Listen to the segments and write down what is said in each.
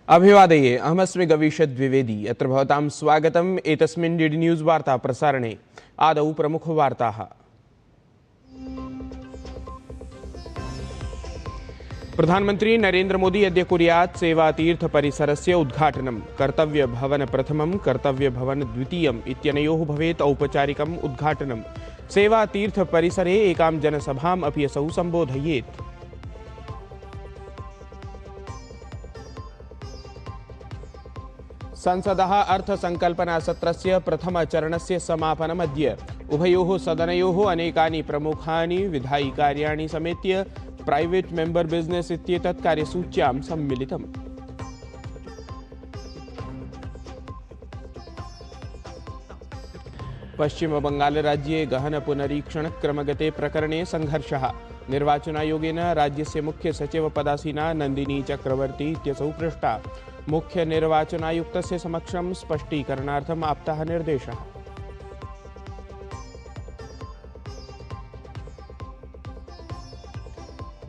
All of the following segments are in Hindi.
अभिवादये अहमस्मि गवीषद् द्विवेदी। अत्र भवतां स्वागतम् एतस्मिन् डीडी न्यूज़ वार्ता प्रसारणे। आदौ प्रमुखवार्ताः। प्रधानमन्त्री नरेन्द्र मोदी अद्य कुर्यात् सेवातीर्थ परिसरस्य उद्घाटनं। कर्तव्य भवन प्रथमं कर्तव्य भवन द्वितीयम् इत्यनयोः भवेत् औपचारिकम् उद्घाटनं। सेवातीर्थ परिसरे एकां जनसभाम् अपि असौ सम्बोधयेत्। संसदः अर्थसंकल्पनासत्रस्य प्रथमचरणस्य समापनमद्य। उभयोः सदनयोः अनेकानि प्रमुखानि विधायिकार्याणि समेत्य प्राइवेट मेंबर बिजनेस इत्येतत् कार्यसूच्यां सम्मिलितम्। पश्चिमबंगालराज्ये गहन पुनरीक्षणक्रमगते प्रकरणे संघर्षः। निर्वाचनायोगेन राज्यस्य मुख्य सचिवपदासीना नंदिनी चक्रवर्ती इत्यसौ पृष्टा। मुख्य निर्वाचनायुक्तस्य समक्षं स्पष्टीकरणार्थम् आप्तः निर्देशः।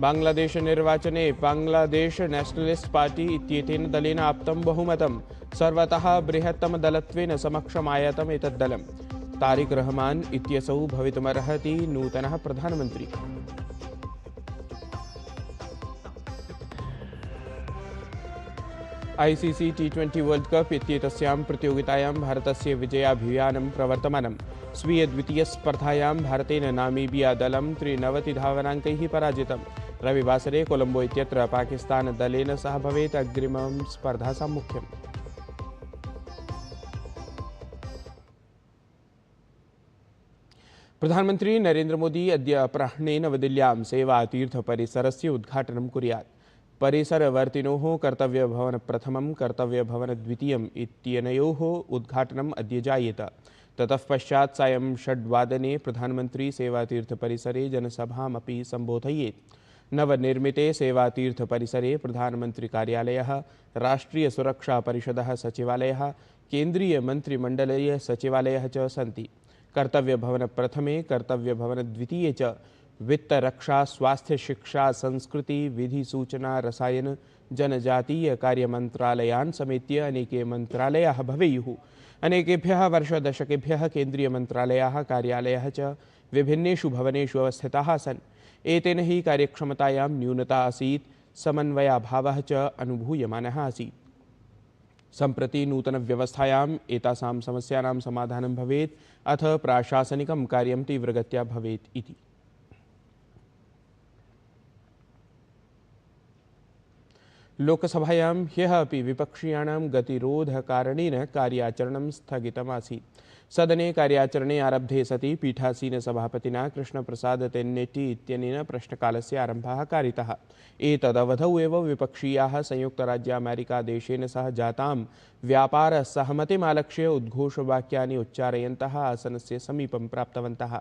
बांग्लादेश निर्वाचने बांग्लादेश नेशनलिस्ट पार्टी इत्येतेन दलेन आप्तं बहुमतं। सर्वतः बृहत्तमदलत्वेन समक्षमायातम् एतत् दलम्। तारिक रहमान इत्यसौ भवितुमर्हति नूतनः प्रधानमन्त्री। ICC T20 वर्ल्ड कप इत्येतस्यां प्रतियोगितायां भारतस्य विजयाभियानं प्रवर्तमानम्। स्वीयद्वितीयस्पर्धायां भारतेन नामीबिया दलं 93 धावनाङ्कैः पराजितम्। रविवासरे कोलंबो इत्यत्र पाकिस्तान दलेन सह भवेत् अग्रिमं स्पर्धासाम्मुख्यम्। प्रधानमन्त्री नरेन्द्र मोदी अद्य अपराह्णे नवदिल्ल्यां सेवातीर्थ परिसरस्य उद्घाटनं कुर्यात्। परिसरवर्तिनोः कर्तव्यभवन प्रथमं कर्तव्यभवन द्वितीयम् इत्यनयोः उद्घाटनम् अद्य जायेत। ततः पश्चात् सायं 6 वादने प्रधानमन्त्री सेवातीर्थ परिसरे जनसभामपि सम्बोधयेत्। नवनिर्मिते सेवातीर्थ परिसरे प्रधानमन्त्री कार्यालयः, राष्ट्रीय सुरक्षा परिषदः सचिवालयः, केन्द्रीय मन्त्रिमण्डलीय सचिवालयः च सन्ति। कर्तव्य भवन प्रथमे कर्तव्य भवन द्वितीये च वित्त रक्षा स्वास्थ्य शिक्षा संस्कृति विधि सूचना रसायन जनजातीय कार्यमन्त्रालयान् समेत्य अनेके मन्त्रालयाः भवेयुः। अनेकेभ्यः वर्षदशकेभ्यः केन्द्रीय मन्त्रालयाः कार्यालयाः च विभिन्नेषु भवनेषु अवस्थिताः आसन्। एतेन हि कार्यक्षमतायां न्यूनता आसीत्, समन्वयाभावः च अनुभूयमानः आसीत्। सम्प्रति नूतनव्यवस्थायाम् एतासां समस्यानां समाधानं भवेत् अथ प्राशासनिकं कार्यं तीव्रगत्या भवेत् इति। लोकसभायां ह्यः अपि विपक्षीयाणां गतिरोधकारणेन कार्याचरणं स्थगितमासीत्। सदने कार्याचरणे आरब्धे सति पीठासीनसभापतिना कृष्णप्रसाद तेन्नेटी इत्यनेन प्रश्नकालस्य आरम्भः कारितः। एतदवधौ एव विपक्षीयाः संयुक्तराज्यामेरिकादेशेन सह जातां व्यापारसहमतिमालक्ष्य उद्घोषवाक्यानि उच्चारयन्तः आसनस्य समीपं प्राप्तवन्तः।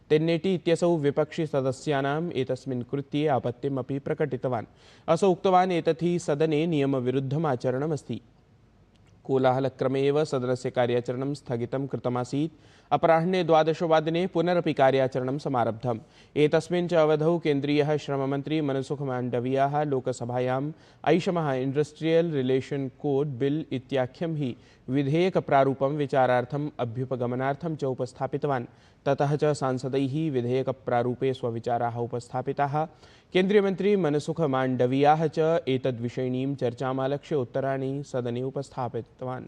तेन्नेटी इत्यसौ विपक्षिसदस्यानाम् एतस्मिन् कृत्ये आपत्तिमपि प्रकटितवान्। असौ उक्तवान् एतत् हि सदने नियमविरुद्धमाचरणमस्ति। कोलाहलक्रमे एव सदनस्य कार्याचरणं स्थगितं कृतमासीत्। अपराह्णे 12 वादने पुनरपि कार्याचरणं समारब्धम्। एतस्मिन् च अवधौ केन्द्रीयः श्रममन्त्री मनसुख माण्डवियाः लोकसभायाम् ऐषमः इण्डस्ट्रियल रिलेशन कोड बिल इत्याख्यं हि विधेयकप्रारूपं विचारार्थम् अभ्युपगमनार्थं च उपस्थापितवान्। ततः च सांसदैः विधेयकप्रारूपे स्वविचाराः उपस्थापिताः। केन्द्रीयमन्त्री मनसुख माण्डवियाः च एतद्विषयिणीं चर्चामालक्ष्य उत्तराणि सदने उपस्थापितवान्।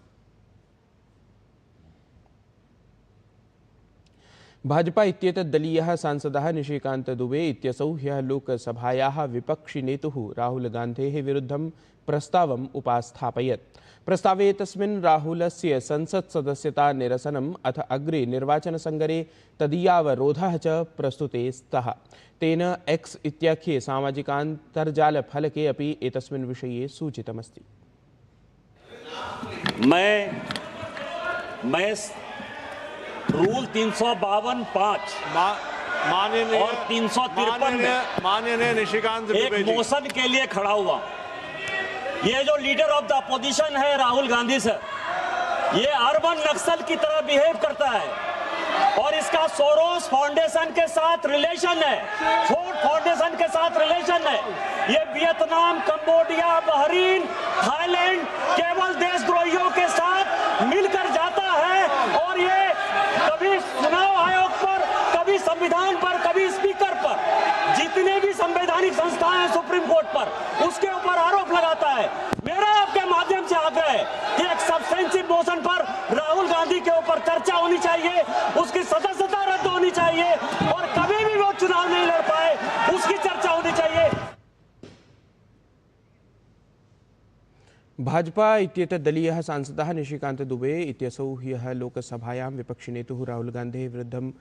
भाजपा इत्येतद्दलीयः सांसदः निशिकान्त दुबे इत्यसौ ह्यः लोकसभायाः विपक्षिनेतुः राहुल गान्धेः विरुद्धं प्रस्तावम् उपास्थापयत्। प्रस्तावे एतस्मिन् राहुलस्य संसत्सदस्यता निरसनम् अथ अग्रे निर्वाचनसङ्गरे तदीयावरोधः च प्रस्तुते स्तः। तेन एक्स इत्याख्ये सामाजिकान्तर्जालफलके अपि एतस्मिन् विषये सूचितमस्ति। मैं रूल 352(5) और 353 माननीय निशिकांत एक मोशन के लिए खड़ा हुआ। ये जो लीडर ऑफ द अपोजिशन है राहुल गांधी सर, ये अर्बन नक्सल की तरह बिहेव करता है। और इसका सोरोस फाउंडेशन के साथ रिलेशन है, फोर्ड फाउंडेशन के साथ रिलेशन है। ये वियतनाम, कंबोडिया, बहरीन, थाईलैंड केवल देशद्रोहियों के साथ मिलकर जाता है और ये कभी चुनाव आयोग पर, कभी संविधान पर, कभी स्पीकर पर, जितने भी संवैधानिक संस्थाएं हैं सुप्रीम कोर्ट पर, उसके ऊपर आरोप लगाता है। मेरा आपके माध्यम से आग्रह है कि एक सब्सटेंसिव मोशन पर राहुल गांधी के ऊपर चर्चा होनी चाहिए, उसकी सदस्यता रद्द होनी चाहिए और कभी भी वो चुनाव नहीं लड़ पाए उसकी चर्चा होनी चाहिए। भाजपा इत्येतद्दलीयः सांसदः निशिकान्त दुबे इत्यसौ ह्यः लोकसभायां विपक्षिनेतुः राहुल गान्धेः विरुद्धं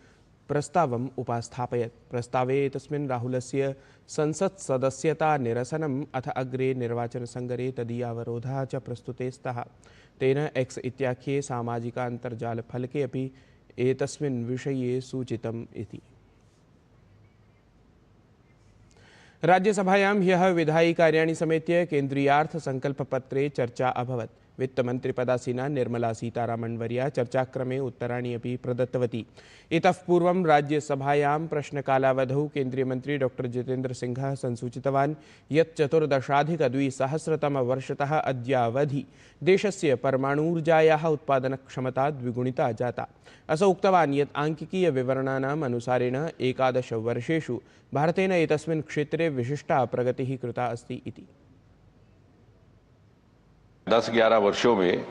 प्रस्तावम् उपास्थापयत्। प्रस्तावे एतस्मिन् राहुलस्य संसत्सदस्यता निरसनम् अथ अग्रे निर्वाचनसङ्गरे तदीयावरोधः च प्रस्तुते स्तः। तेन एक्स इत्याख्ये सामाजिकान्तर्जालफलके अपि एतस्मिन् विषये सूचितम् इति। राज्यसभायां ह्यः विधायि कार्याणि समेत्य केन्द्रीयार्थसङ्कल्पपत्रे चर्चा अभवत्। वित्तमन्त्रिपदासीना निर्मला सीतारामन्वर्या चर्चाक्रमे उत्तराणि अपि प्रदत्तवती। इतः पूर्वं राज्यसभायां प्रश्नकालावधौ केन्द्रीयमन्त्री डॉक्टर जितेन्द्र सिंहः संसूचितवान् यत् 14-2000तमवर्षतः अद्यावधि देशस्य परमाणूर्जायाः उत्पादनक्षमता द्विगुणिता जाता। असौ उक्तवान् यत् आङ्किकीयविवरणानाम् अनुसारेण 11 वर्षेषु भारतेन एतस्मिन् क्षेत्रे विशिष्टा प्रगतिः कृता अस्ति इति। 10-11 वर्षों में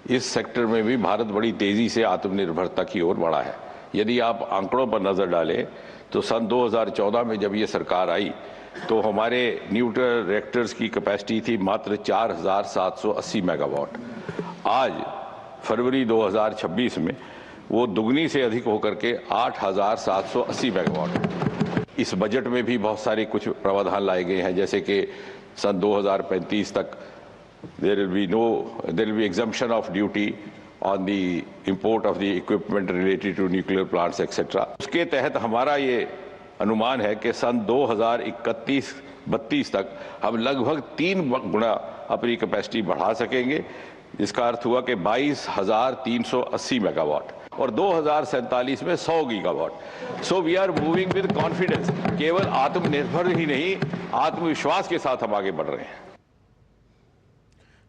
इस सेक्टर में भी भारत बड़ी तेजी से आत्मनिर्भरता की ओर बढ़ा है। यदि आप आंकड़ों पर नजर डालें तो सन 2014 में जब ये सरकार आई तो हमारे न्यूक्लियर रिएक्टर्स की कैपेसिटी थी मात्र 4780 मेगावाट। आज फरवरी 2026 में वो दुगनी से अधिक होकर के 8780 मेगावाट। इस बजट में भी बहुत सारे कुछ प्रावधान लाए गए हैं, जैसे कि सन 2035 तक there will be exemption of duty on the import of the equipment related to nuclear plants etc. उसके तहत हमारा ये अनुमान है कि सन 2031-32 तक हम लगभग 3 गुना अपनी कैपेसिटी बढ़ा सकेंगे, जिसका अर्थ हुआ कि 22,380 मेगावाट और 2047 में 100 gigawatt. So we are moving with confidence. केवल आत्मनिर्भर ही नहीं, आत्मविश्वास के साथ हम आगे बढ़ रहे हैं।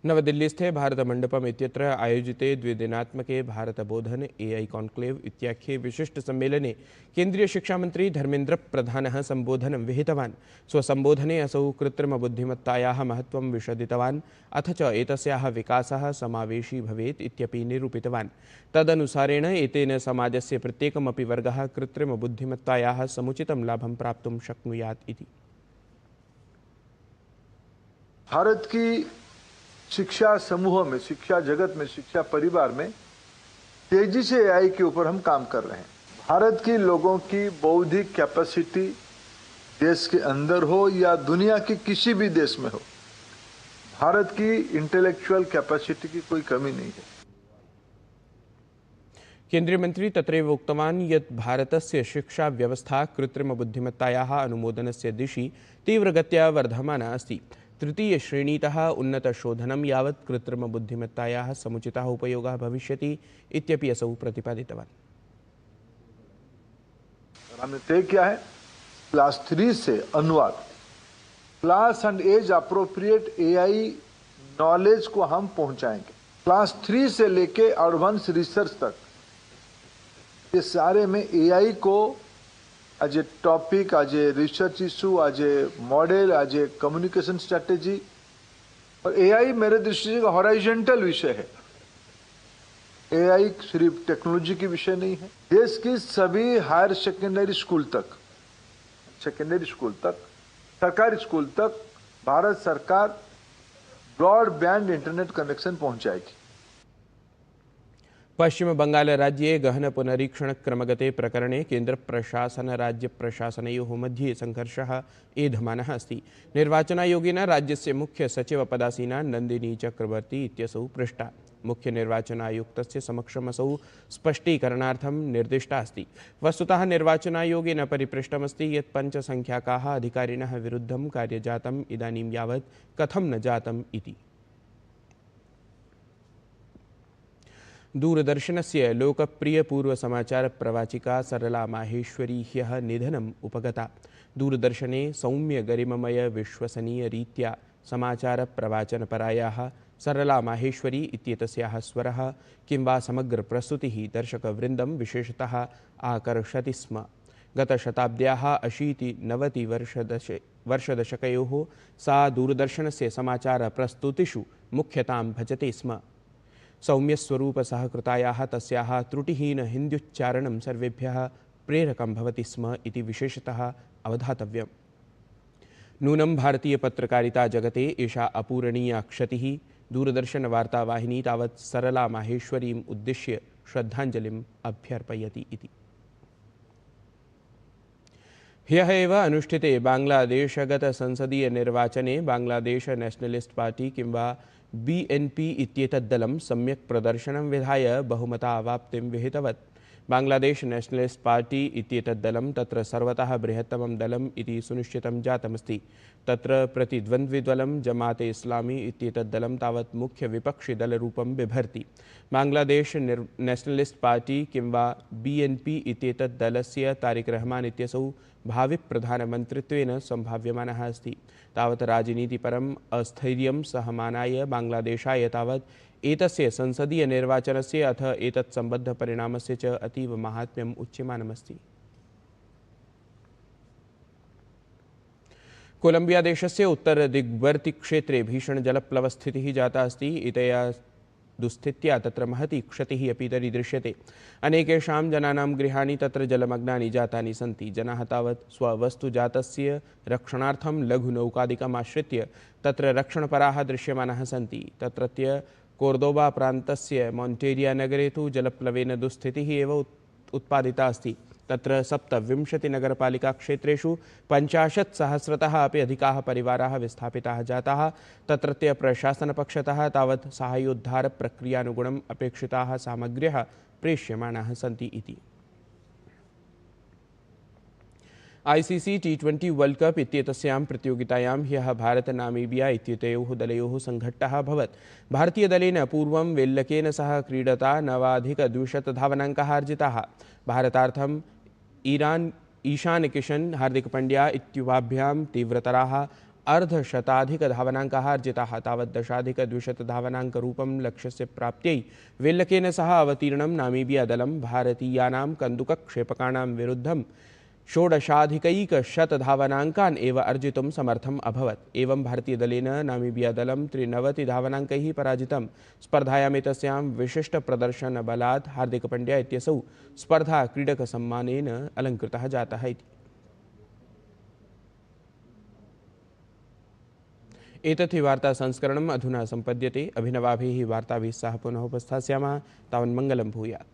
नवदिल्लीस्थे भारतमण्डपम् इत्यत्र आयोजिते द्विदिनात्मके भारतबोधन AI कॉन्क्लेव इत्याख्ये विशिष्टसम्मेलने केन्द्रीयशिक्षामन्त्री धर्मेन्द्रप्रधानः सम्बोधनं विहितवान्। स्वसम्बोधने असौ कृत्रिमबुद्धिमत्तायाः महत्त्वं विशदितवान् अथ च एतस्याः विकासः समावेशी भवेत् इत्यपि निरूपितवान्। तदनुसारेण एतेन समाजस्य प्रत्येकमपि वर्गः कृत्रिमबुद्धिमत्तायाः समुचितं लाभं प्राप्तुं शक्नुयात् इति। भारत की शिक्षा समूह में, शिक्षा जगत में, शिक्षा परिवार में तेजी से AI के ऊपर हम काम कर रहे हैं। भारत की लोगों की बौद्धिक कैपेसिटी देश के अंदर हो या दुनिया के किसी भी देश में हो, भारत की इंटेलेक्चुअल कैपेसिटी की कोई कमी नहीं है। केन्द्रीय मंत्री तत्रैव उक्तवान् यत् भारतस्य शिक्षा व्यवस्था कृत्रिमबुद्धिमत्तायाः अनुमोदनस्य दिशि तीव्रगत्या वर्धमाना अस्ति। तृतीयश्रेणीतः उन्नतशोधनं यावत् कृत्रिमबुद्धिमत्तायाः समुचितः उपयोगः भविष्यति इत्यपि असौ प्रतिपादितवान्। हमने तय किया है क्लास 3 से अनुवाद, class and age appropriate AI knowledge को हम पहुंचाएंगे। क्लास 3 से लेके एडवांस रिसर्च तक ये सारे में AI को as a topic, as a research issue, as a model, as a communication strategy. और AI मेरे दृष्टि से हॉराइजेंटल विषय है। AI सिर्फ टेक्नोलॉजी की विषय नहीं है। देश की सभी हायर सेकेंडरी स्कूल तक, सरकारी स्कूल तक भारत सरकार ब्रॉडबैंड इंटरनेट कनेक्शन पहुंचाएगी। पश्चिम बंगाल राज्ये गहन पुनरीक्षणक्रमगते प्रकरणे केन्द्रप्रशासन राज्यप्रशासनयोः मध्ये संघर्षः एधमानः अस्ति। निर्वाचनायोगेन राज्यस्य मुख्य सचिवपदासीना नन्दिनी चक्रवर्ती इत्यसौ पृष्टा। मुख्य निर्वाचनायुक्तस्य समक्षमसौ स्पष्टीकरणार्थं निर्दिष्टा अस्ति। वस्तुतः निर्वाचनायोगेन परिपृष्टमस्ति यत् 5 संख्याकाः अधिकारिणः विरुद्धं कार्यजातम् इदानीं यावत् कथं न जातम् इति। दूरदर्शनस्य लोकप्रियपूर्वसमाचारप्रवाचिका सरला माहेश्वरी ह्यः निधनम् उपगता। दूरदर्शने सौम्यगरिममयविश्वसनीयरीत्या समाचारप्रवाचनपरायाः सरला माहेश्वरी इत्येतस्याः स्वरः किं वा समग्रप्रस्तुतिः दर्शकवृन्दं विशेषतः आकर्षति स्म। गतशताब्द्याः 80-90 वर्षदशकयोः सा दूरदर्शनस्य समाचारप्रस्तुतिषु मुख्यतां भजते स्म। सौम्यस्वरूपसहकृतायाः तस्याः त्रुटिहीनहिन्द्युच्चारणं सर्वेभ्यः प्रेरकं भवति स्म इति विशेषतः अवधातव्यम्। नूनं भारतीयपत्रकारिता जगते एषा अपूरणीया क्षतिः। दूरदर्शनवार्तावाहिनी तावत् सरला माहेश्वरीम् उद्दिश्य श्रद्धाञ्जलिम् अभ्यर्पयति इति। ह्यः एव अनुष्ठिते बाङ्ग्लादेशगतसंसदीयनिर्वाचने बाङ्ग्लादेश नेशनलिस्ट् पार्टी किंवा BNP इत्येतद्दलं सम्यक् प्रदर्शनं विधाय बहुमतावाप्तिं विहितवत्। बाङ्ग्लादेश नेशनलिस्ट् पार्टी इत्येतद्दलं तत्र सर्वतः बृहत्तमं दलम् इति सुनिश्चितं जातमस्ति। तत्र प्रतिद्वन्द्विदलं जमाते इस्लामी इत्येतद्दलं तावत् मुख्यविपक्षिदलरूपं बिभर्ति। बाङ्ग्लादेश नेशनलिस्ट् पार्टी किंवा BNP इत्येतद्दलस्य तारिक रहमान इत्यसौ भाविप्रधानमन्त्रित्वेन सम्भाव्यमानः अस्ति। तावत् राजनीतिपरम् अस्थैर्यं सहमानाय बाङ्ग्लादेशाय तावत् एतस्य संसदीयनिर्वाचनस्य अथ एतत्सम्बद्धपरिणामस्य च अतीव माहात्म्यम् उच्यमानमस्ति। कोलम्बिया देशस्य उत्तरदिग्वर्तिक्षेत्रे भीषणजलप्लवस्थितिः जाता अस्ति। इतया दुस्थित्या तत्र महती क्षतिः अपि दरीदृश्यते। अनेकेषां जनानां गृहाणि तत्र जलमग्नानि जातानि सन्ति। जनाः तावत् स्ववस्तुजातस्य रक्षणार्थं लघुनौकादिकम् आश्रित्य तत्र रक्षणपराः दृश्यमानाः सन्ति। तत्रत्य कोर्दोबा प्रान्तस्य मॉन्टेरिया नगरे तु जलप्लवेन दुस्थितिः एव उत्पादिता अस्ति। तत्र 27 नगरपालिकाक्षेत्रेषु 50,000तः अपि अधिकाः परिवाराः विस्थापिताः जाताः। तत्रत्य प्रशासनपक्षतः तावत् साहाय्योद्धारप्रक्रियानुगुणम् अपेक्षिताः सामग्र्यः प्रेष्यमाणाः सन्ति इति। ICC T20 वर्ल्ड कप इत्येतस्यां प्रतियोगितायां ह्यः भारत नामीबिया इत्येतयोः दलयोः सङ्घट्टः अभवत्। भारतीयदलेन पूर्वं वेल्लकेन सह क्रीडता 9,200 धावनाङ्काः अर्जिताः। भारतार्थं ईशान किशन हार्दिक पांड्या इत्युभाभ्यां तीव्रतराः अर्धशताधिकधावनाङ्काः अर्जिताः। तावत् 10,200 धावनाङ्करूपं लक्ष्यस्य प्राप्त्यै वेल्लकेन सह अवतीर्णं नामीबिया दलं भारतीयानां कन्दुकक्षेपकाणां विरुद्धं 16,100 धावनाङ्कान् एव अर्जितुं समर्थम् अभवत्। एवं भारतीयदलेन नामीबिया दलं 93 धावनाङ्कैः पराजितम्। स्पर्धायाम् एतस्यां विशिष्टप्रदर्शनबलात् हार्दिक पांड्या इत्यसौ स्पर्धा क्रीडकसम्मानेन अलङ्कृतः जातः इति। एतत् हि वार्तासंस्करणम् अधुना सम्पद्यते। अभिनवाभिः वार्ताभिः सह पुनः उपस्थास्यामः। तावन् मङ्गलं भूयात्।